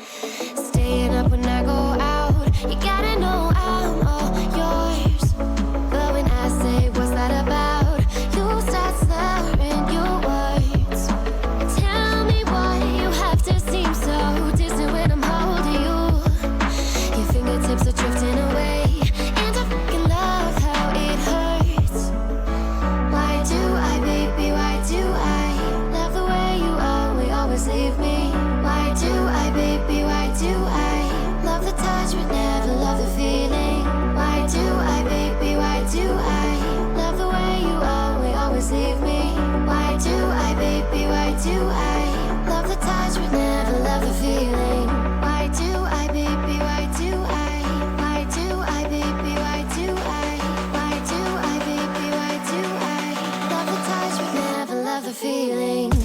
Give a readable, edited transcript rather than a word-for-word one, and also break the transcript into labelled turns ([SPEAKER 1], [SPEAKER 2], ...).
[SPEAKER 1] Staying up when I go out, you gotta know I'm all yours. But when I say what's that about, you start slurring your words. Tell me why you have to seem so distant when I'm holding you. Your fingertips are drifting away, and I fucking love how it hurts. Why do I, baby, why do I love the way you always leave me? Why do I, baby, why do I love the touch but never love the feeling? Why do I, baby, why do I love the way you always leave me? Why do I, baby, why do I love the touch but never love the feeling? Why do I, baby, why do I baby, why do I baby, why do I love the touch but never love the feeling?